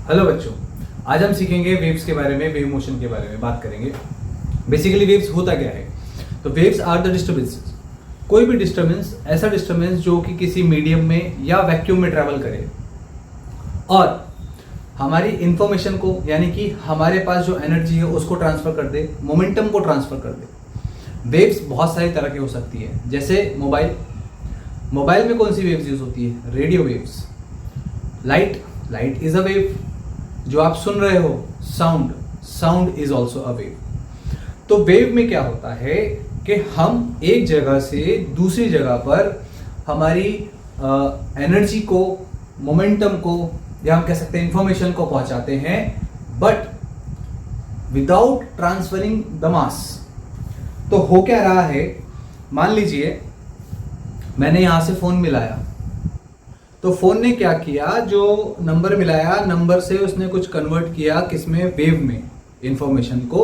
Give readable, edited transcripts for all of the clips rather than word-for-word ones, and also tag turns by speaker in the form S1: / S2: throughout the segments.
S1: Hello बच्चों, आज हम सीखेंगे वेव्स के बारे में, वेव मोशन के बारे में बात करेंगे। बेसिकली वेव्स होता क्या है? तो वेव्स आर द डिस्टर्बेंसेस। कोई भी डिस्टर्बेंस, ऐसा डिस्टर्बेंस जो कि किसी मीडियम में या वैक्यूम में ट्रैवल करे और हमारी इंफॉर्मेशन को, यानी कि हमारे पास जो एनर्जी है उसको ट्रांसफर कर दे, मोमेंटम को ट्रांसफर कर दे। वेव्स बहुत सारी तरह की हो सकती है, जैसे मोबाइल में कौन सी वेव्स यूज होती है? Radio waves. Light is a wave. जो आप सुन रहे हो, sound is also a wave. तो वेव में क्या होता है कि हम एक जगह से दूसरी जगह पर हमारी एनर्जी को, मोमेंटम को, या हम कह सकते हैं इंफॉर्मेशन को पहुंचाते हैं, but without transferring the mass. तो हो क्या रहा है, मान लीजिए मैंने यहां से फोन मिलाया, तो फोन ने क्या किया, जो नंबर मिलाया, नंबर से उसने कुछ कन्वर्ट किया किसमें? वेव में, इंफॉर्मेशन को।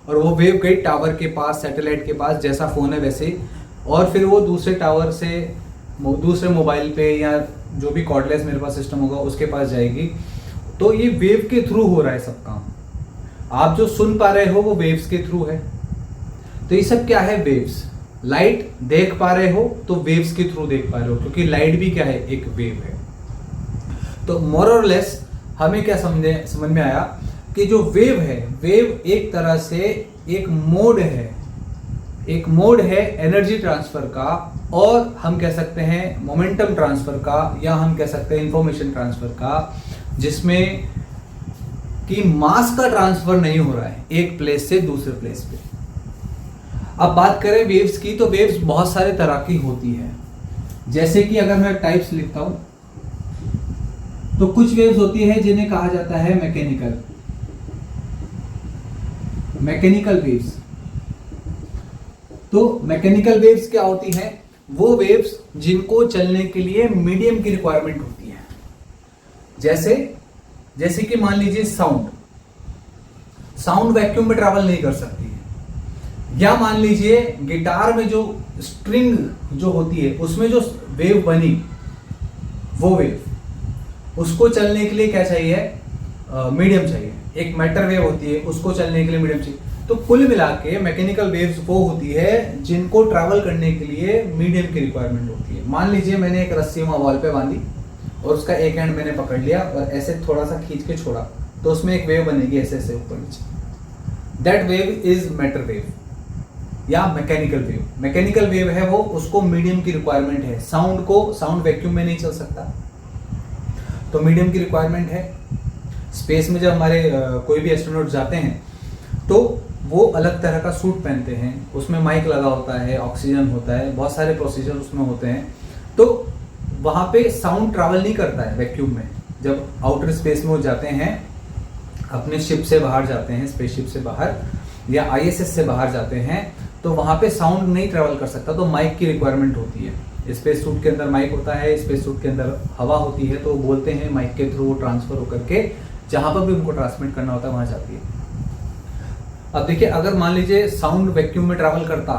S1: और वो वेव गई टावर के पास, सैटेलाइट के पास, जैसा फोन है वैसे, और फिर वो दूसरे टावर से दूसरे मोबाइल पे या जो भी कॉर्डलेस मेरे पास सिस्टम होगा उसके पास जाएगी। तो ये वेव के थ्रू हो रहा है सब काम। आप जो सुन पा रहे हो वो वेव्स के थ्रू है। तो ये सब क्या है? वेव्स। लाइट देख पा रहे हो तो वेव्स के थ्रू देख पा रहे हो, क्योंकि लाइट भी क्या है? एक वेव है। तो मोर और लेस हमें क्या समझ में आया कि जो वेव है, वेव एक तरह से एक मोड है एनर्जी ट्रांसफर का, और हम कह सकते हैं मोमेंटम ट्रांसफर का, या हम कह सकते हैं इंफॉर्मेशन ट्रांसफर का, जिसमें कि मास का ट्रांसफर नहीं हो रहा है एक प्लेस से दूसरे प्लेस पे। अब बात करें वेव्स की, तो वेव्स बहुत सारे तरह की होती है। जैसे कि अगर मैं टाइप्स लिखता हूं, तो कुछ वेव्स होती है जिन्हें कहा जाता है मैकेनिकल वेव्स। तो मैकेनिकल वेव्स क्या होती हैं? वो वेव्स जिनको चलने के लिए मीडियम की रिक्वायरमेंट होती है। जैसे कि मान लीजिए साउंड वैक्यूम में ट्रैवल नहीं कर सकती है, या मान लीजिए गिटार में जो स्ट्रिंग जो होती है उसमें जो वेव बनी, वो वेव, उसको चलने के लिए क्या चाहिए? मीडियम चाहिए। एक मैटर वेव होती है, उसको चलने के लिए मीडियम चाहिए। तो कुल मिला के मैकेनिकल वेव्स वो होती है जिनको ट्रैवल करने के लिए मीडियम की रिक्वायरमेंट होती है। मान लीजिए मैंने एक रस्सी वहां वॉल पे बांधी और उसका एक एंड मैंने पकड़ लिया और ऐसे थोड़ा सा खींच के छोड़ा, तो उसमें एक वेव बनेगी ऐसे ऊपर नीचे। That wave is matter wave या मैकेनिकल वेव। मैकेनिकल वेव है वो, उसको मीडियम की रिक्वायरमेंट है। साउंड वैक्यूम में नहीं चल सकता, तो मीडियम की रिक्वायरमेंट है। स्पेस में जब हमारे कोई भी एस्ट्रोनॉट जाते हैं तो वो अलग तरह का सूट पहनते हैं, उसमें माइक लगा होता है, ऑक्सीजन होता है, बहुत सारे प्रोसीजर उसमें होते हैं। तो वहां पे साउंड ट्रैवल नहीं करता है वैक्यूम में। जब आउटर स्पेस में वो जाते हैं, अपने शिप से बाहर जाते हैं, स्पेसशिप से बाहर या आईएसएस से बाहर जाते हैं, तो वहां पे साउंड नहीं ट्रैवल कर सकता, तो माइक की रिक्वायरमेंट होती है। स्पेस सूट के अंदर माइक होता है, स्पेस सूट के अंदर हवा होती है, तो वो बोलते हैं, माइक के थ्रू ट्रांसफर होकर के जहां पर भी उनको ट्रांसमिट करना होता है वहां जाती है। अब देखिए, अगर मान लीजिए साउंड वैक्यूम में ट्रैवल करता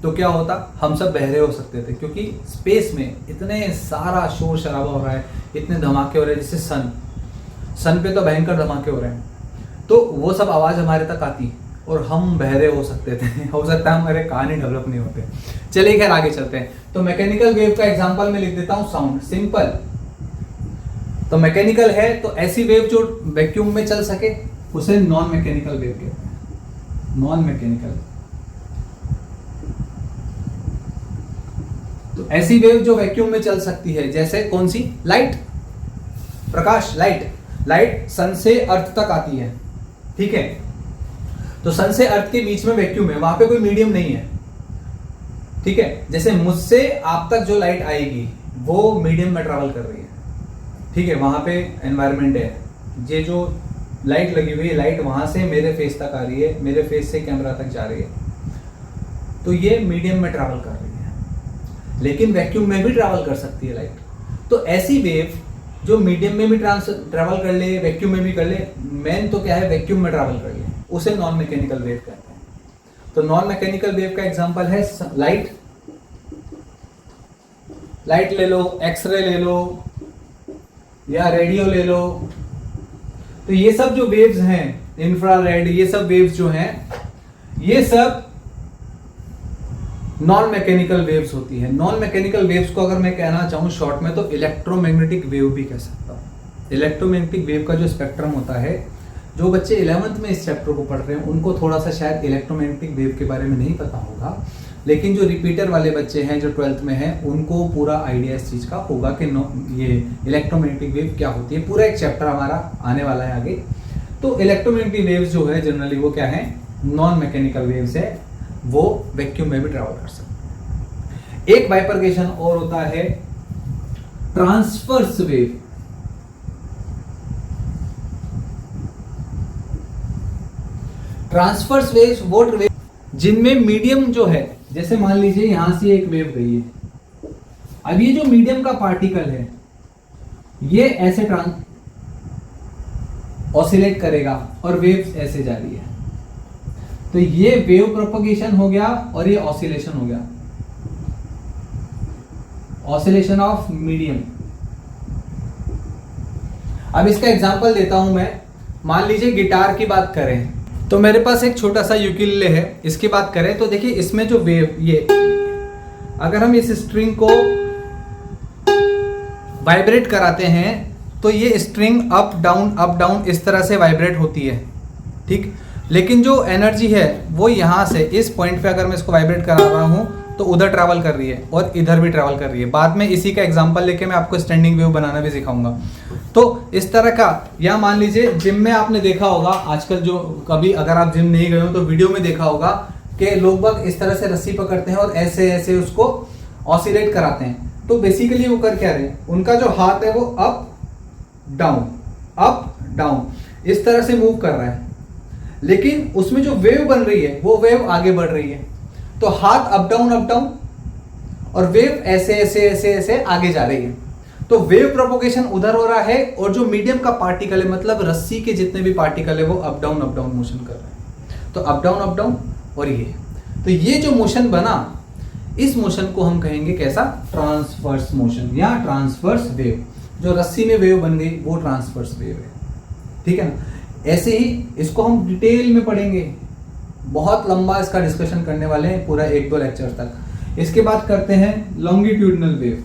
S1: तो क्या होता? हम सब बहरे हो सकते थे, क्योंकि स्पेस में इतने सारा शोर शराबा हो रहा है, इतने धमाके हो रहे हैं, जैसे सन पे तो भयंकर धमाके हो रहे हैं, तो वो सब आवाज हमारे तक आती और हम बहरे हो सकते थे। हो सकता है हमारे कान ही डेवलप नहीं होते। चलिए खैर आगे चलते हैं। तो मैकेनिकल वेव का एग्जांपल मैं लिख देता हूं, साउंड। सिंपल। तो मैकेनिकल है तो ऐसी वेव जो वैक्यूम में चल सके उसे नॉन मैकेनिकल वेव कहते हैं। नॉन मैकेनिकल, तो ऐसी वेव जो वैक्यूम में चल सकती है, जैसे कौन सी? लाइट, प्रकाश। लाइट सन से अर्थ तक आती है, ठीक है? तो सन से अर्थ के बीच में वैक्यूम है, वहां पे कोई मीडियम नहीं है, ठीक है? जैसे मुझसे आप तक जो लाइट आएगी वो मीडियम में ट्रैवल कर रही है, ठीक है? वहां पे एनवायरनमेंट है, ये जो लाइट लगी हुई है, लाइट वहां से मेरे फेस तक आ रही है, मेरे फेस से कैमरा तक जा रही है, तो ये मीडियम में ट्रैवल कर रही है। लेकिन वैक्यूम में भी ट्रैवल कर सकती है लाइट। तो ऐसी वेव जो मीडियम में भी ट्रैवल कर ले, वैक्यूम में भी कर ले, मेन तो क्या है, वैक्यूम में ट्रैवल कर ले, उसे नॉन मैकेनिकल वेव कहते हैं। तो नॉन मैकेनिकल वेव का एग्जांपल है लाइट ले लो, एक्सरे ले लो, या रेडियो ले लो, तो ये सब जो वेव्स हैं, इंफ्रारेड, ये सब वेव्स जो हैं, ये सब नॉन मैकेनिकल वेव्स होती है। नॉन मैकेनिकल वेव्स को अगर मैं कहना चाहूँ शॉर्ट में तो इलेक्ट्रोमैग्नेटिक वेव भी कह सकता हूँ। इलेक्ट्रोमैग्नेटिक वेव का जो स्पेक्ट्रम होता है, जो बच्चे 11th में इस चैप्टर को पढ़ रहे हैं उनको थोड़ा सा शायद इलेक्ट्रोमैग्नेटिक वेव के बारे में नहीं पता होगा, लेकिन जो रिपीटर वाले बच्चे हैं जो 12th में हैं उनको पूरा आइडिया इस चीज़ का होगा कि ये इलेक्ट्रोमैग्नेटिक वेव क्या होती है। पूरा एक चैप्टर हमारा आने वाला है आगे। तो इलेक्ट्रोमैग्नेटिक वेव्स जो है जनरली वो क्या है, नॉन मैकेनिकल वेव्स है, वो वैक्यूम में भी ट्रैवल कर सकते हैं। एक बाइफरकेशन और होता है ट्रांसवर्स वेव। ट्रांसवर्स वेव्स वो वेव जिनमें मीडियम जो है, जैसे मान लीजिए यहां से एक वेव गई है, अब ये जो मीडियम का पार्टिकल है ये ऐसे ऑसिलेट करेगा और वेव ऐसे जा रही है, तो ये वेव प्रोपगेशन हो गया और ये ऑसिलेशन हो गया, ऑसिलेशन ऑफ मीडियम। अब इसका एग्जांपल देता हूं मैं। मान लीजिए गिटार की बात करें तो मेरे पास एक छोटा सा यूकेलेले है, इसकी बात करें तो देखिए इसमें जो वेव, ये अगर हम इस स्ट्रिंग को वाइब्रेट कराते हैं तो ये स्ट्रिंग अप डाउन इस तरह से वाइब्रेट होती है, ठीक। लेकिन जो एनर्जी है वो यहाँ से इस पॉइंट पे अगर मैं इसको वाइब्रेट करा रहा हूँ तो उधर ट्रैवल कर रही है और इधर भी ट्रैवल कर रही है। बाद में इसी का एग्जांपल लेके मैं आपको स्टैंडिंग वेव बनाना भी सिखाऊंगा। तो इस तरह का, या मान लीजिए जिम में आपने देखा होगा आजकल, जो कभी अगर आप जिम नहीं गए हो तो वीडियो में देखा होगा कि लोग बाग इस तरह से रस्सी पकड़ते हैं और ऐसे ऐसे उसको ऑसिलेट कराते हैं। तो बेसिकली वो कर क्या रहे हैं, उनका जो हाथ है वो अप डाउन इस तरह से मूव कर रहा है, लेकिन उसमें जो वेव बन रही है वो वेव आगे बढ़ रही है। तो हाथ अप डाउन और वेव ऐसे ऐसे ऐसे ऐसे आगे जा रही है। तो वेव प्रोपोगेशन उधर हो रहा है और जो मीडियम का पार्टिकल है, मतलब रस्सी के जितने भी पार्टिकल है वो अप डाउन मोशन कर रहे हैं। तो अप डाउन और ये, तो ये जो मोशन बना, इस मोशन को हम कहेंगे कैसा, ट्रांसवर्स मोशन या ट्रांसवर्स वेव। जो रस्सी में वेव बन गई वो ट्रांसवर्स वेव है, ठीक है ना। ऐसे ही इसको हम डिटेल में पढ़ेंगे, बहुत लंबा इसका डिस्कशन करने वाले हैं, पूरा 1-2 लेक्चर तक। इसके बाद करते हैं लॉन्गिट्यूडनल वेव।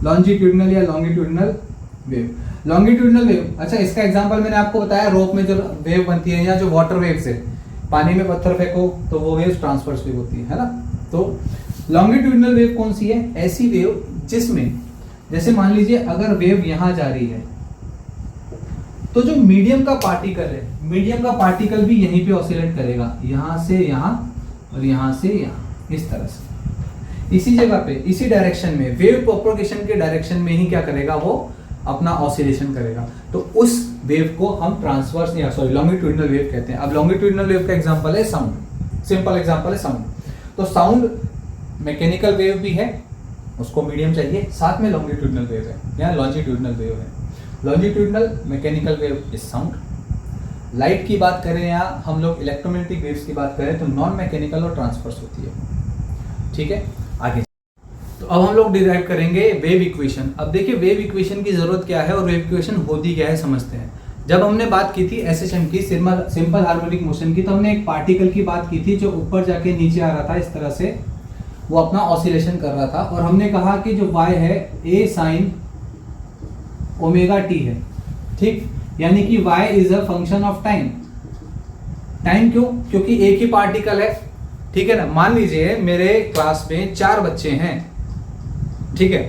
S1: लॉन्जिट्यूडनल या लॉन्गिट्यूडनल वेव। लॉन्गिट्यूडनल वेव, अच्छा इसका एग्जांपल मैंने आपको बताया, रोप में जो वेव बनती है या जो वाटर वेव्स है, पानी में पत्थर फेंको तो वो वेव ट्रांसवर्स वेव होती है ना। तो लॉन्गिट्यूडनल वेव कौन सी है, ऐसी वेव जिसमें जैसे मान लीजिए अगर वेव यहां जा रही है तो जो मीडियम का पार्टिकल है, मीडियम का पार्टिकल भी यहीं पे ऑसिलेट करेगा, यहां से यहां और यहां से यहां, इस तरह से इसी जगह पे इसी डायरेक्शन में, वेव प्रोपगेशन के डायरेक्शन में ही क्या करेगा, वो अपना ऑसिलेशन करेगा। तो उस वेव को हम ट्रांसवर्स या लॉन्गिट्यूडनल वेव कहते हैं। अब लॉन्गिट्यूडनल वेव का एग्जांपल है साउंड, सिंपल एग्जांपल है साउंड। तो साउंड मैकेनिकल वेव भी है, उसको मीडियम चाहिए, साथ में लॉन्गिट्यूडनल वेव है या लॉन्जिट्यूडनल वेव है। Longitudinal mechanical wave is sound. Light की बात करें या हम लोग इलेक्ट्रोमैग्नेटिक वेव्स की बात करें तो नॉन मैकेनिकल और ट्रांसवर्स होती है, ठीक है। आगे तो अब हम लोग डिराइव करेंगे वेव इक्वेशन। अब देखिए वेव इक्वेशन की जरूरत क्या है और वेव इक्वेशन होती क्या है समझते हैं। जब हमने बात की थी एसएचएम की, सिंपल हार्मोनिक मोशन की, तो हमने एक पार्टिकल की बात की थी जो ऊपर जाके नीचे आ रहा था, इस तरह से वो अपना ऑसिलेशन कर रहा था। और हमने कहा कि जो y है a sin ओमेगा t है, ठीक, यानी कि y is a function of time. Time क्यों, क्योंकि एक ही पार्टिकल है, ठीक है ना। मान लीजिए मेरे क्लास में 4 बच्चे हैं, ठीक है,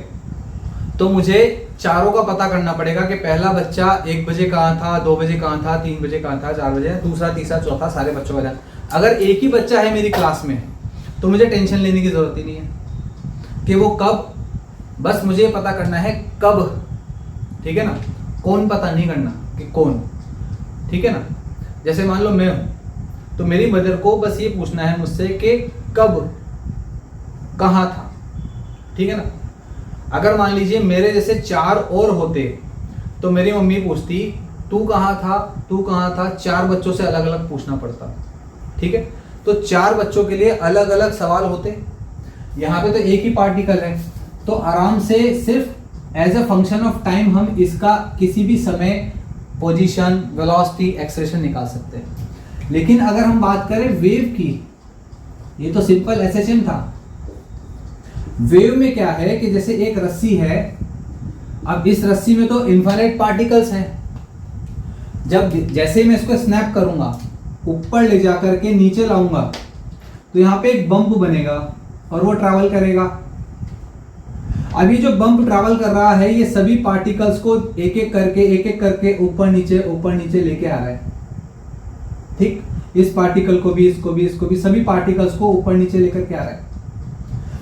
S1: तो मुझे चारों का पता करना पड़ेगा कि पहला बच्चा 1 बजे कहाँ था, 2 बजे कहाँ था, 3 बजे कहाँ था, 4 बजे, दूसरा, तीसरा, चौथा, सारे बच्चों का। अगर एक ही बच्चा है मेरी क्लास में तो मुझे टेंशन लेने की जरूरत ही नहीं है कि वो कब, बस मुझे पता करना है कब, ठीक है ना। कौन पता नहीं करना कि कौन, ठीक है ना। जैसे मान लो मैं हूं तो मेरी मदर को बस ये पूछना है मुझसे कि कब, कहाँ था, ठीक है ना। अगर मान लीजिए मेरे जैसे 4 और होते तो मेरी मम्मी पूछती तू कहाँ था, तू कहाँ था, 4 बच्चों से अलग अलग पूछना पड़ता, ठीक है। तो 4 बच्चों के लिए अलग अलग सवाल होते। यहाँ पे तो एक ही पार्टिकल है तो आराम से सिर्फ as a function of time हम इसका किसी भी समय पोजीशन, वेलोसिटी, एक्सेलरेशन निकाल सकते हैं। लेकिन अगर हम बात करें वेव की, ये तो सिंपल एसएचएम था। वेव में क्या है कि जैसे एक रस्सी है, अब इस रस्सी में तो इनफाइनाइट पार्टिकल्स हैं। जब जैसे मैं इसको स्नैप करूंगा, ऊपर ले जाकर के नीचे लाऊंगा, तो यहां पे एक बम्प बनेगा और वो ट्रैवल करेगा। अभी जो बम्प ट्रैवल कर रहा है, ये सभी पार्टिकल्स को एक एक करके ऊपर नीचे लेके आ रहा है। ठीक, इस पार्टिकल को भी, इसको भी, सभी पार्टिकल्स को ऊपर नीचे लेकर के आ रहा है।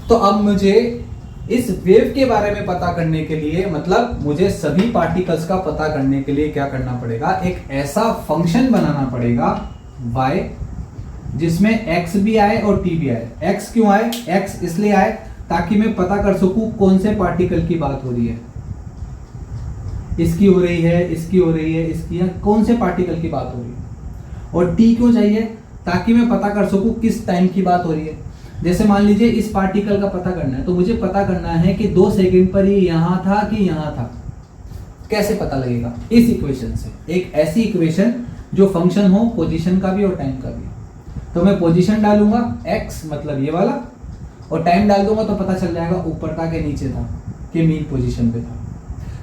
S1: तो अब मुझे इस वेव के बारे में पता करने के लिए, मतलब मुझे सभी पार्टिकल्स का पता करने के लिए क्या करना पड़ेगा, एक ऐसा फंक्शन बनाना पड़ेगा y, जिसमें x भी आए और t भी आए। x क्यों आए? x इसलिए आए ताकि मैं पता कर सकूं कौन से पार्टिकल की बात हो रही है। इसकी हो रही है, इसकी हो रही है, इसकी है, कौन से पार्टिकल की बात हो रही है। और t क्यों चाहिए? ताकि मैं पता कर सकूं किस टाइम की बात हो रही है। जैसे मान लीजिए इस पार्टिकल का पता करना है, तो मुझे पता करना है कि 2 सेकंड पर ये यहां था कि यहां था। कैसे पता लगेगा? इस इक्वेशन से। एक ऐसी इक्वेशन जो फंक्शन हो पोजीशन का भी और टाइम का भी। तो मैं पोजीशन डालूंगा x, मतलब ये वाला, और टाइम डाल दूंगा तो पता चल जाएगा ऊपर था कि नीचे था, कि मीन पोजीशन पे था।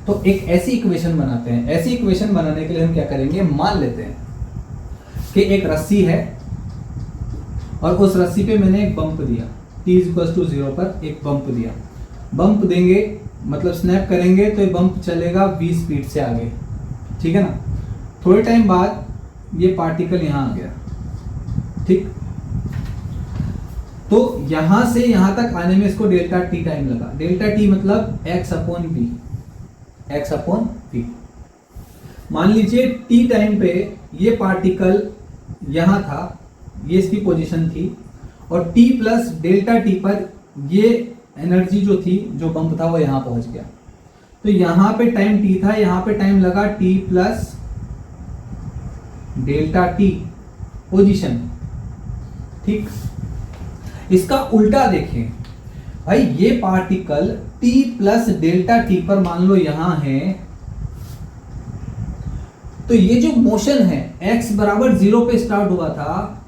S1: तो एक ऐसी इक्वेशन बनाते हैं। ऐसी इक्वेशन बनाने के लिए हम क्या करेंगे, मान लेते हैं कि एक रस्सी है और उस रस्सी पे मैंने एक बम्प दिया, t=0 पर एक बम्प दिया। बम्प देंगे मतलब स्नैप करेंगे तो ये बम्प चलेगा v स्पीड से आगे, ठीक है ना। थोड़े टाइम बाद ये पार्टिकल यहां आ गया, ठीक। तो यहां से यहां तक आने में इसको डेल्टा टी टाइम लगा। डेल्टा टी मतलब x/v, x/v। मान लीजिए टी टाइम पे ये पार्टिकल यहां था, ये इसकी पोजीशन थी, और t प्लस डेल्टा टी पर ये एनर्जी जो थी, जो बम्प था, वो यहां पहुंच गया। तो यहां पे टाइम t था, यहां पे टाइम लगा t plus delta T position, ठीक। इसका उल्टा देखें भाई, ये particle t plus delta T पर मान लो यहां है, तो ये जो मोशन है x बराबर 0 पे स्टार्ट हुआ था।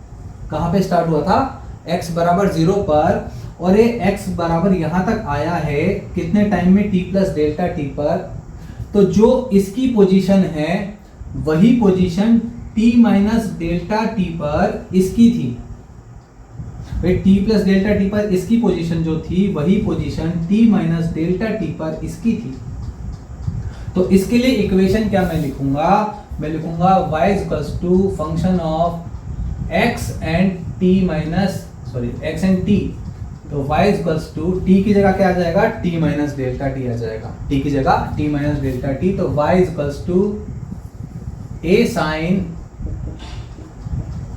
S1: कहां पे स्टार्ट हुआ था? x बराबर 0 पर, और ये x बराबर यहां तक आया है कितने टाइम में? t प्लस डेल्टा टी पर। तो जो इसकी पोजीशन है वही position t minus delta T पर इसकी थी। t प्लस डेल्टा टी पर इसकी पोजीशन जो थी वही position t minus delta T पर इसकी थी। तो इसके लिए इक्वेशन क्या मैं लिखूंगा? मैं लिखूंगा y equals to function of x and t। तो y इक्वल्स टू t की जगह क्या आ जाएगा? t माइनस डेल्टा टी आ जाएगा। t की जगह t माइनस डेल्टा टी। तो y equals to a sine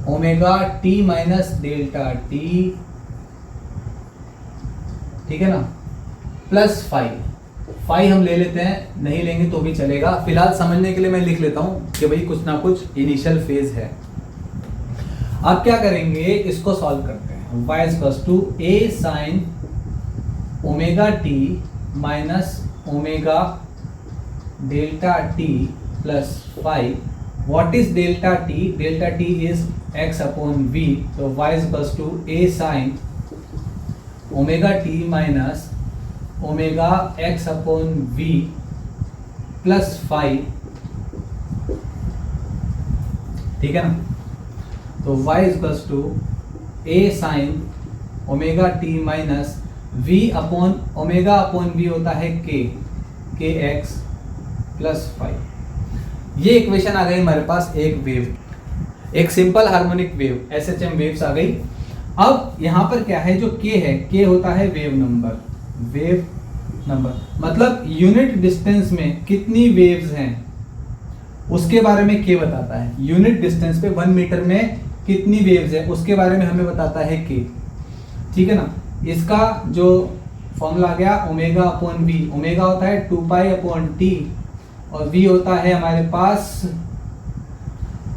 S1: omega t minus delta t, ठीक है ना, प्लस फाई हम ले लेते हैं, नहीं लेंगे तो भी चलेगा। फिलहाल समझने के लिए मैं लिख लेता हूं कि भाई कुछ ना कुछ इनिशियल फेज है। अब क्या करेंगे, इसको सॉल्व करते हैं। y equals to a sine omega t minus omega delta t plus phi. What is delta t? Delta t is x/v। तो y equals to a sine omega t minus omega x/v plus phi, ठीक है ना। तो y equals to a sine omega t minus v/v होता है kx plus phi. ये equation आ गई हमारे पास एक वेव, एक simple harmonic wave, SHM waves आ गई। अब यहां पर क्या है, जो k है, k होता है वेव नंबर, मतलब यूनिट डिस्टेंस में कितनी वेव्स हैं उसके बारे में k बताता है। यूनिट डिस्टेंस पे 1 मीटर में कितनी वेव्स है उसके बारे में हमें बताता है k, ठीक है ना। इसका जो फॉर्मूला आ गया ω/v। ओमेगा होता है 2π/t और v होता है हमारे पास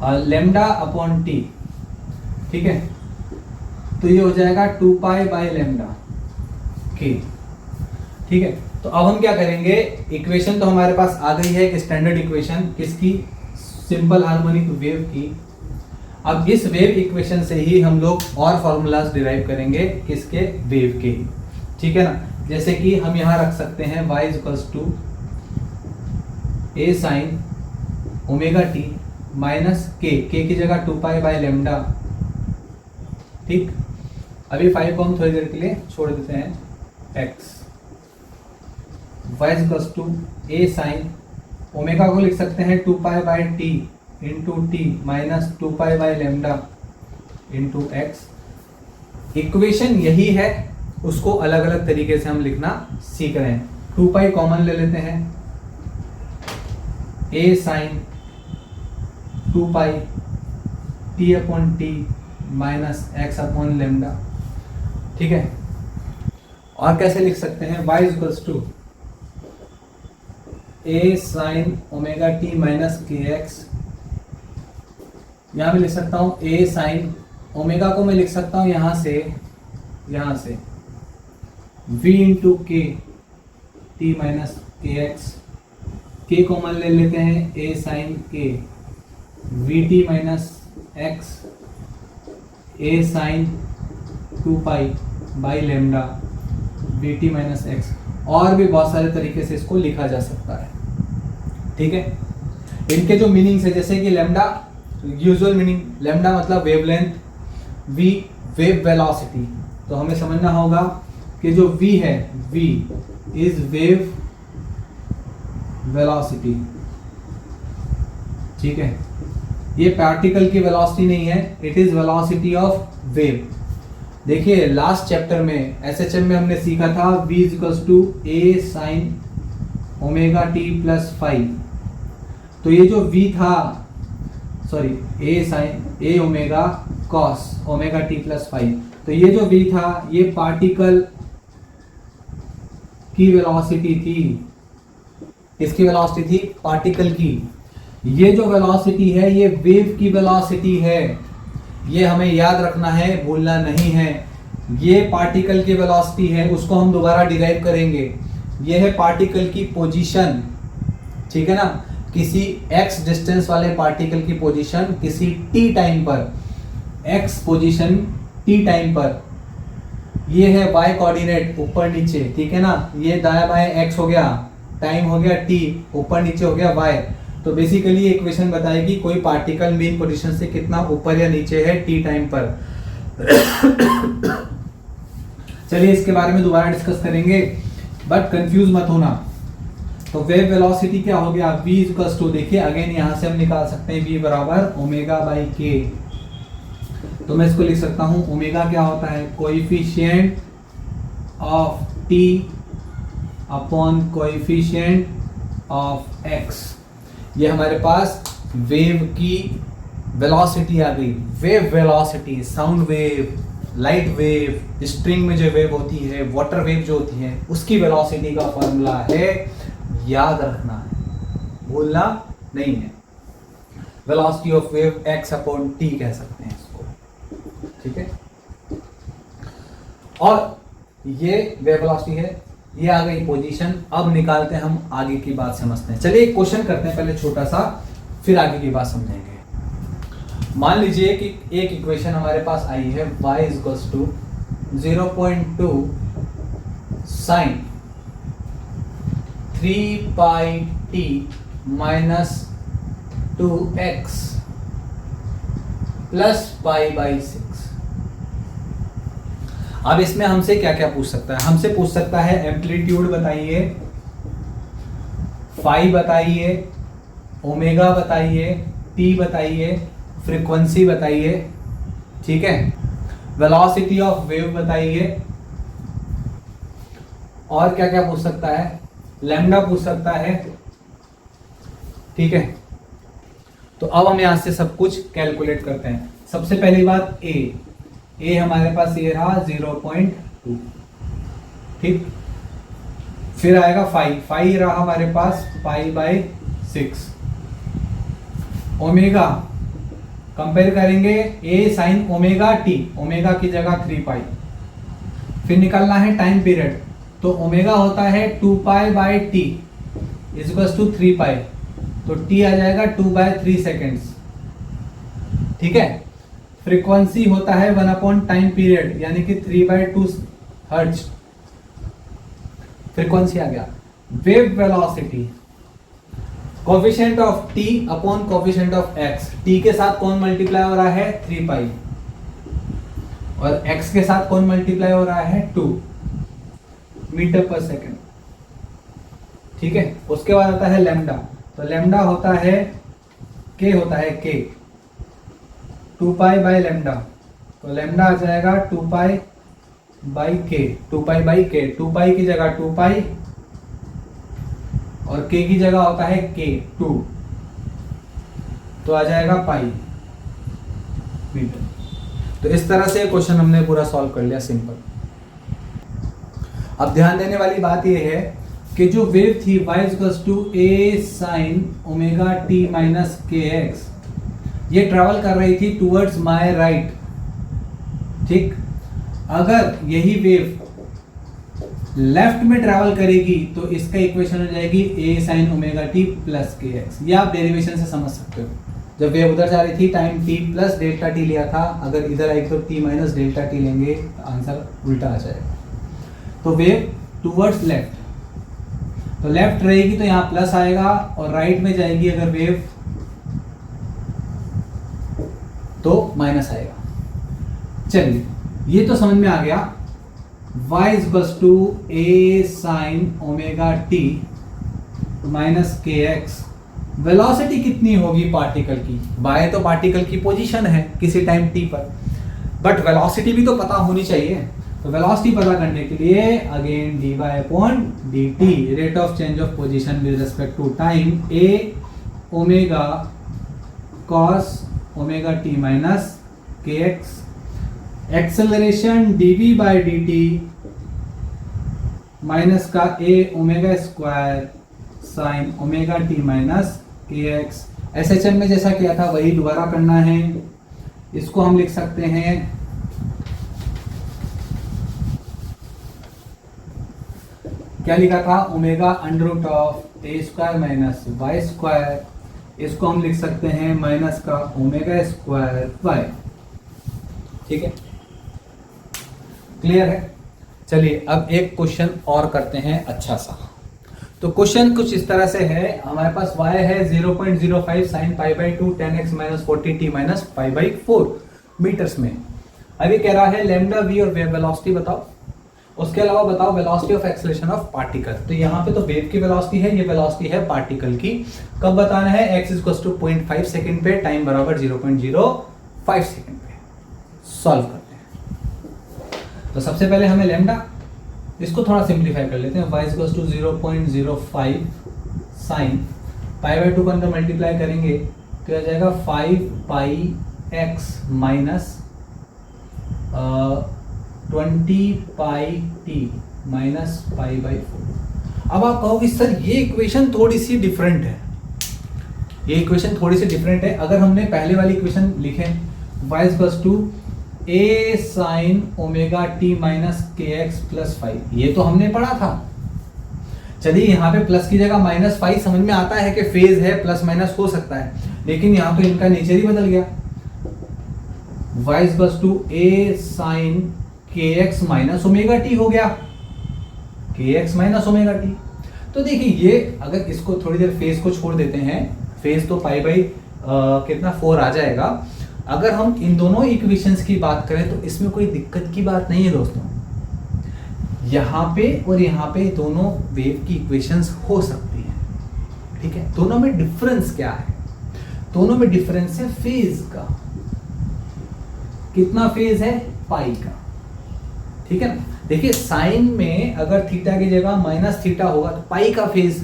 S1: λ/t, ठीक है। तो ये हो जाएगा 2π/λ k, ठीक है। तो अब हम क्या करेंगे, इक्वेशन तो हमारे पास आ गई है, एक स्टैंडर्ड इक्वेशन किसकी, सिंपल हार्मोनिक वेव की। अब इस वेव इक्वेशन से ही हम लोग और फॉर्मूलाज डिराइव करेंगे, किसके, वेव के, ठीक है ना। जैसे कि हम यहां रख सकते हैं y equals to a sine omega T minus k की जगह 2 पाई बाय लेमडा, ठीक। अभी 5 को हम थोड़ी देर के लिए छोड़ देते हैं, x y equals to a sine omega को लिख सकते हैं 2 pi by t into t minus 2 pi by lambda into x. Equation यही है, उसको अलग अलग तरीके से हम लिखना सीख रहे हैं। 2 पाई कॉमन ले लेते हैं, a sine 2 pi t upon t minus x upon lambda, ठीक है। और कैसे लिख सकते हैं, y equals to a sine omega T minus के एक्स। यहां मैं लिख सकता हूं a साइन ओमेगा को मैं लिख सकता हूं यहां से v into k t minus के एक्स। के कॉमन ले लेते हैं, a sine k v t minus x, a sine 2 pi by lambda v t minus x. और भी बहुत सारे तरीके से इसको लिखा जा सकता है, ठीक है। इनके जो मीनिंग्स है, जैसे कि लेमडा, यूजुअल मीनिंग लेमडा मतलब वेवलेंथ, वी वेव वेलोसिटी। तो हमें समझना होगा कि जो v है, v इज वेव वेलोसिटी, ठीक है। ये पार्टिकल की वेलोसिटी नहीं है, it is velocity of wave. देखिए लास्ट चैप्टर में एसएचएम में हमने सीखा था v equals to a sine omega t plus 5। तो ये जो v था, sorry a sine a omega cos omega t plus 5, तो ये जो v था ये पार्टिकल की वेलोसिटी थी। किसकी वेलोसिटी थी, पार्टिकल की। ये जो वेलोसिटी है ये वेव की वेलोसिटी है, ये हमें याद रखना है, भूलना नहीं है। ये पार्टिकल की वेलोसिटी है, उसको हम दोबारा डिराइव करेंगे। ये है पार्टिकल की पोजीशन, ठीक है ना, किसी x डिस्टेंस वाले पार्टिकल की पोजीशन किसी t टाइम पर, x पोजीशन t टाइम पर। ये है y कोऑर्डिनेट ऊपर नीचे, ठीक है ना। ये दाएं बाएं x हो गया, टाइम हो गया t, ऊपर नीचे हो गया y। तो बेसिकली ये इक्वेशन बताएगी कोई पार्टिकल मेन पोजीशन से कितना ऊपर या नीचे है t टाइम पर। चलिए इसके बारे में दोबारा डिस्कस करेंगे, बट कंफ्यूज मत होना। तो वेव वेलोसिटी क्या हो गया, v इक्वल्स टू, देखिए अगेन यहां से हम निकाल सकते हैं v बराबर ओमेगा बाई के। तो मैं इसको लिख सकता हूं, ओमेगा क्या होता है, coefficient of t upon coefficient of x। ये हमारे पास वेव की वेलोसिटी आ गई। Wave velocity, sound wave, light wave, string में जो वेव होती है, वाटर वेव जो होती है, उसकी वेलोसिटी का फॉर्मूला है, याद रखना है, भूलना नहीं है। Velocity of wave x upon t कह सकते हैं इसको, ठीक है। और ये वेव वेलोसिटी है, ये आ गई पोजीशन। अब निकालते हैं हम आगे की बात समझते हैं। चलिए एक क्वेश्चन करते हैं पहले छोटा सा, फिर आगे की बात समझेंगे। मान लीजिए कि एक इक्वेशन हमारे पास आई है, y equals to 0.2 sine 3 pi t minus 2x plus pi by 6। अब इसमें हमसे क्या क्या पूछ सकता है, हमसे पूछ सकता है एम्पलीट्यूड बताइए, फाई बताइए, ओमेगा बताइए, टी बताइए, फ्रीक्वेंसी बताइए, ठीक है, वेलोसिटी ऑफ वेव बताइए, और क्या क्या पूछ सकता है, लैम्डा पूछ सकता है, ठीक है। तो अब हम यहां से सब कुछ कैलकुलेट करते हैं। सबसे पहली बात ए हमारे पास ये रहा 0.2, ठीक। फिर आएगा फाई रहा हमारे पास पाई बाई 6। ओमेगा कंपेयर करेंगे ए साइन ओमेगा टी, ओमेगा की जगह 3 पाई। फिर निकालना है टाइम पीरियड, तो ओमेगा होता है 2 pi by t is equal to 3 pi, तो टी आ जाएगा 2/3 सेकेंड्स। ठीक है। फ्रीक्वेंसी होता है 1 टाइम पीरियड यानी कि 3/2 हर्ट्ज फ्रीक्वेंसी आ गया। Wave velocity coefficient of T upon coefficient of x, t के साथ कौन मल्टीप्लाई हो रहा है 3 पाई और एक्स के साथ कौन मल्टीप्लाई हो रहा है 2 मीटर पर सेकेंड। ठीक है। उसके बाद आता है लैम्डा, तो लैम्डा होता है के 2 पाई बाई लैम्डा, तो लैम्डा आ जाएगा 2 पाई बाई के, 2 पाई बाई के, 2 पाई की जगह 2 पाई और के की जगह होता है के 2, तो आ जाएगा पाई मीटर। तो इस तरह से क्वेश्चन हमने पूरा सॉल्व कर लिया, सिंपल। अब ध्यान देने वाली बात यह है कि जो वेव थी y = a sin omega t minus के एक्स, ये ट्रेवल कर रही थी टूवर्ड्स माय राइट। ठीक। अगर यही वेव लेफ्ट में ट्रेवल करेगी तो इसका इक्वेशन हो जाएगी a sin omega t plus के एक्स। ये आप डेरिवेशन से समझ सकते हो। जब वेव उधर जा रही थी time t plus delta t लिया था, अगर इधर आएगी तो t माइनस डेल्टा t लेंगे, आंसर उल्टा आ जाएगा। तो वेव टूवर्ड्स लेफ्ट, तो लेफ्ट रहेगी तो यहाँ प्लस आएगा और राइट में जाएगी अगर वेव तो माइनस आएगा। चलिए ये तो समझ में आ गया। y = a sin omega t minus के एक्स, वेलोसिटी कितनी होगी पार्टिकल की, y तो पार्टिकल की पोजीशन है किसी टाइम t पर, बट वेलोसिटी भी तो पता होनी चाहिए। तो वेलोसिटी पता करने के लिए again dy/dt, rate of change of position with respect to time, a omega cos omega t minus के एक्स, एक्सेलरेशन dv/dt माइनस का a omega square sine omega t minus के एक्स। SHM में जैसा किया था वही दोबारा करना है। इसको हम लिख सकते हैं क्या लिखा था, omega √a² minus y square, इसको हम लिख सकते हैं माइनस का ओमेगा स्क्वायर y। ठीक है, क्लियर है। चलिए अब एक क्वेश्चन और करते हैं अच्छा सा। तो क्वेश्चन कुछ इस तरह से है, हमारे पास y है 0.05 sin π/2 10x - 40t - π/4 मीटर्स में। अभी कह रहा है लैम्डा v और वेव वेलोसिटी बताओ, उसके अलावा बताओ velocity of acceleration of particle. तो यहाँ पे तो वेव की वेलोसिटी है, ये वेलोसिटी है पार्टिकल की। कब बताना है, x = 0.5 सेकेंड पे, टाइम बराबर 0.05 सेकेंड पे। सॉल्व करते हैं। तो सबसे पहले हमें लैम्डा, इसको थोड़ा सिंप्लीफाई कर लेते हैं। y = 0.05 साइन π/2 को अंदर मल्टीप्लाई करेंगे तो आ जाएगा 5πx माइनस 20πt माइनस π/4। अब आप कहोगे सर ये इक्वेशन थोड़ी सी डिफरेंट है, ये इक्वेशन थोड़ी सी डिफरेंट है। अगर हमने पहले वाली इक्वेशन लिखें y = a sin omega t minus के एक्स प्लस 5, ये तो हमने पढ़ा था। चलिए यहाँ पे प्लस की जगह -5 समझ में आता है कि फेज है, प्लस माइनस हो सकता है, लेकिन यहाँ तो इनका नेचर ही बदल गया। y = a sin kx minus omega t हो गया, kx माइनस ओमेगा t। तो देखिए ये अगर इसको थोड़ी देर फेज को छोड़ देते हैं, फेज तो कितना 4 आ जाएगा। अगर हम इन दोनों इक्वेशंस की बात करें तो इसमें कोई दिक्कत की बात नहीं है दोस्तों। यहाँ पे और यहाँ पे दोनों वेव की इक्वेशंस हो सकती हैं, ठीक है। दोनों में डिफरेंस क्या है, दोनों में डिफरेंस है फेज का। कितना फेज है, पाई का, ठीक है ना। देखिए साइन में अगर थीटा की जगह माइनस थीटा होगा तो पाई का फेज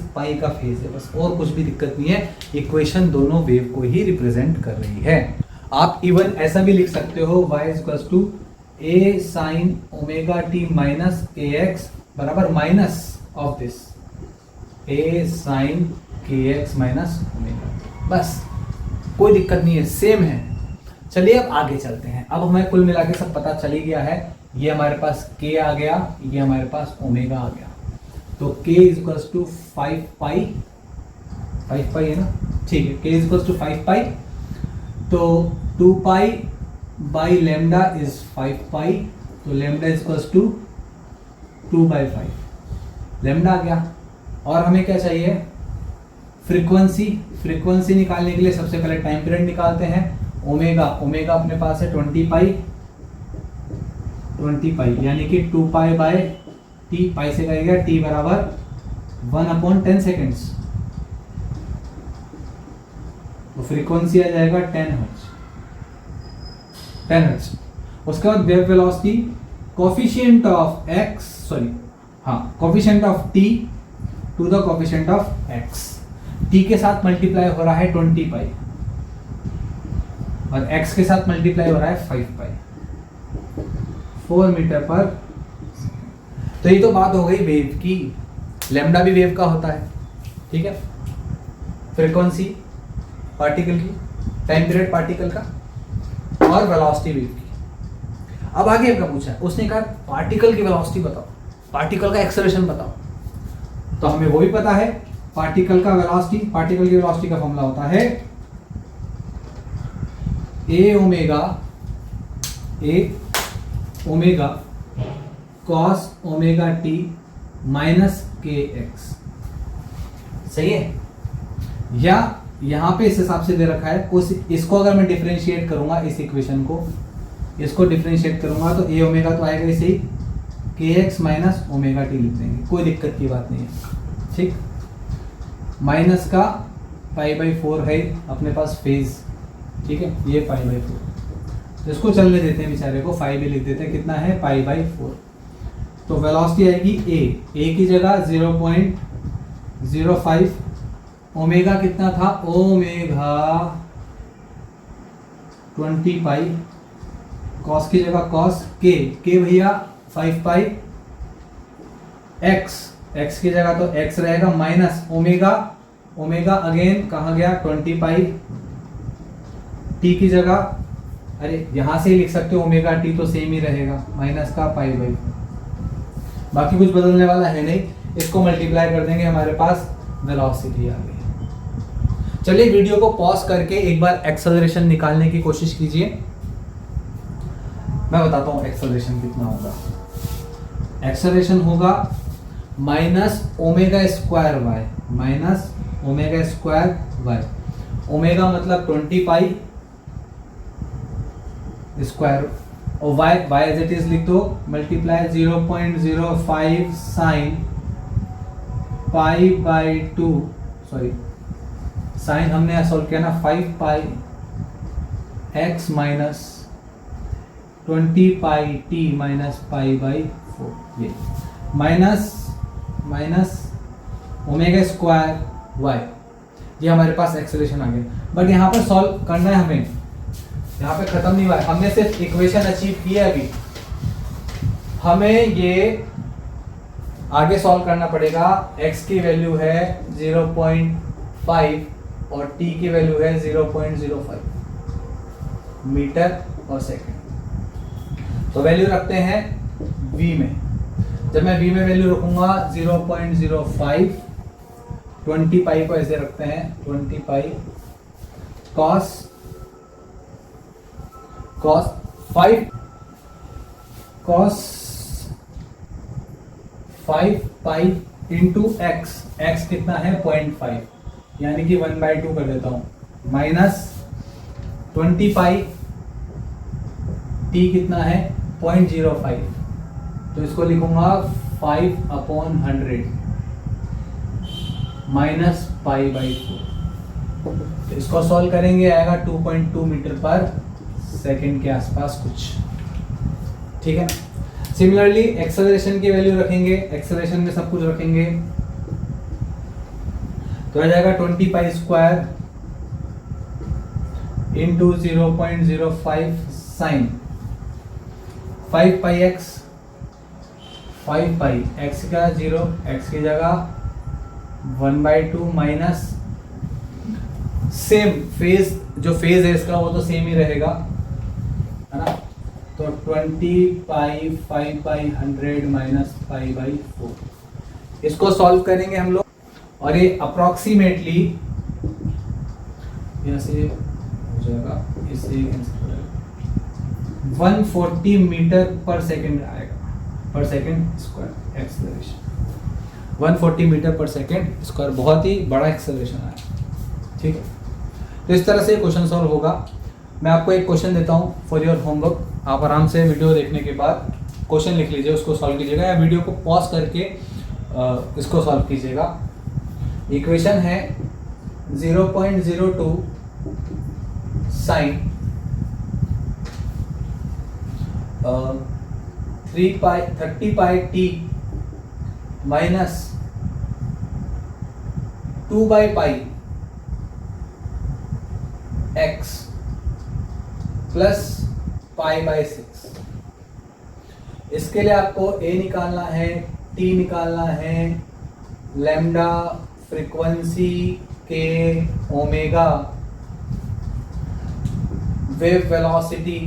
S1: है, बस, और कुछ भी दिक्कत नहीं है। इक्वेशन दोनों वेव को ही रिप्रेजेंट कर रही है। आप इवन ऐसा भी लिख सकते हो y = a sin omega t minus के एक्स बराबर minus of this a sin के एक्स माइनस ओमेगा, बस कोई दिक्कत नहीं है, सेम है। चलिए अब आगे चलते हैं। अब हमें कुल मिला के सब पता चल ही गया है। ये हमारे पास k आ गया, ये हमारे पास ओमेगा आ गया। तो k is equals to 5 pi है ना, ठीक है, k is equals to 5 pi, तो 2 pi by lambda is 5 pi, तो lambda is equals to 2/5 lambda आ गया। और हमें क्या चाहिए, फ्रीक्वेंसी निकालने के लिए सबसे पहले टाइम पीरियड निकालते हैं। ओमेगा अपने पास है 20 पाई यानी कि 2 पाई बाय टी, पाई से कहेगा टी बराबर 1/10 सेकेंड्स, तो फ्रीक्वेंसी आ जाएगा 10 हर्ट्ज। उसके बाद wave velocity coefficient of t to the coefficient of x, t के साथ मल्टीप्लाई हो रहा है 20 पाई और x के साथ मल्टीप्लाई हो रहा है 5 पाई, 4 मीटर पर। तो ये तो बात हो गई वेव की, लैम्डा भी वेव का होता है, ठीक है, फ्रीक्वेंसी पार्टिकल की, टाइम पीरियड पार्टिकल का, और वेलोसिटी वेव की। अब आगे क्या पूछा है, उसने कहा पार्टिकल की वेलोसिटी बताओ, पार्टिकल का एक्सेलरेशन बताओ। तो हमें वो भी पता है, पार्टिकल की वेलोसिटी का फॉर्मूला होता है A omega cos omega T minus के एक्स, सही है। या यहां पे इस हिसाब से दे रखा है, इसको अगर मैं डिफरेंशिएट करूंगा, इस इक्वेशन को इसको डिफरेंशिएट करूंगा तो ए ओमेगा तो आएगा इसे के एक्स माइनस ओमेगा टी लिख देंगे, कोई दिक्कत की बात नहीं है, ठीक। माइनस का π/4 है अपने पास फेज, ठीक है, ये π/4, तो इसको चलने देते हैं बेचारे को, 5 भी लिख देते हैं, कितना है π/4। तो वेलोसिटी आएगी ए की जगह 0.05, ओमेगा कितना था, ओमेगा 20 पाई, कॉस की जगह कॉस के भैया 5 पाई, एक्स की जगह तो एक्स रहेगा माइनस ओमेगा अगेन कहाँ गया 20 पाई, टी की जगह, अरे यहां से ही लिख सकते हो ओमेगा टी तो सेम ही रहेगा, माइनस का π/4, बाकी कुछ बदलने वाला है नहीं, इसको मल्टीप्लाई कर देंगे, हमारे पास वेलोसिटी आ गई। चलिए वीडियो को पॉज करके एक बार एक्सेलरेशन निकालने की कोशिश कीजिए, मैं बताता हूं एक्सेलरेशन कितना होगा। एक्सेलरेशन होगा minus omega square y, omega मतलब 20 पाई स्क्वायर, और y एज इट इज लिख दो, मल्टीप्लाई 0.05 साइन π/2, सॉरी साइन हमने सॉल्व किया ना, 5 pi x minus 20 pi t minus π/4, ये माइनस ओमेगा स्क्वायर y, ये हमारे पास एक्सेलरेशन आ गया। बट यहाँ पर सॉल्व करना है हमें, यहाँ पे खत्म नहीं हुआ है, हमने सिर्फ इक्वेशन अचीव की है, अभी हमें ये आगे सॉल्व करना पड़ेगा। x की वैल्यू है 0.5 और t की वैल्यू है 0.05 मीटर और सेकंड। तो वैल्यू रखते हैं v में, जब मैं v में वैल्यू रखूंगा 0.05, 20 पाई को ऐसे रखते हैं 20 पाई cos 5 पाई इंटू x कितना है 0.5 यानी कि 1/2 कर देता हूं, माइनस 20 पाई t कितना है 0.05, तो इसको लिखूंगा 5/100 माइनस π/4। तो इसको सॉल्व करेंगे, आएगा 2.2 मीटर पर सेकंड के आसपास कुछ, ठीक है ना। सिमिलरली एक्सेलरेशन की वैल्यू रखेंगे, एक्सेलरेशन में सब कुछ रखेंगे, तो आ जाएगा 20 पाई स्क्वायर इंटू 0.05 साइन 5 पाई एक्स, 5 पाई एक्स का 0, एक्स की जगह 1/2 माइनस सेम फेज, जो फेज है इसका वो तो सेम ही रहेगा, है ना। तो 20 पाई 5/100 माइनस π/4, इसको सॉल्व करेंगे हम लोग, और ये अप्रोक्सीमेटली यहाँ से हो जाएगा, इससे 140 मीटर पर सेकेंड आएगा, पर सेकेंड स्क्वायर एक्सेलरेशन, 140 मीटर पर सेकेंड स्क्वायर, बहुत ही बड़ा एक्सेलरेशन आया। ठीक है, तो इस तरह से क्वेश्चन सॉल्व होगा। मैं आपको एक क्वेश्चन देता हूँ फॉर योर होमवर्क, आप आराम से वीडियो देखने के बाद क्वेश्चन लिख लीजिए, उसको सॉल्व कीजिएगा, या वीडियो को पॉज करके इसको सॉल्व कीजिएगा। इक्वेशन है 0.02 sine 30 pi t minus 2 by pi x plus pi by 6। इसके लिए आपको ए निकालना है, टी निकालना है, लैम्डा फ्रीक्वेंसी के, ओमेगा वेव वेलोसिटी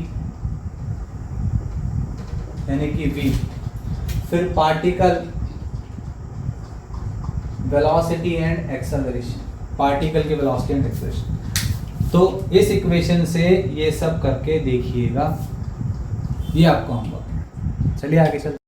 S1: यानी कि v, फिर particle velocity and acceleration, particle की वेलोसिटी एंड एक्सेलरेशन। तो इस इक्वेशन से ये सब करके देखिएगा, ये आपका होमवर्क है। चलिए आगे चलते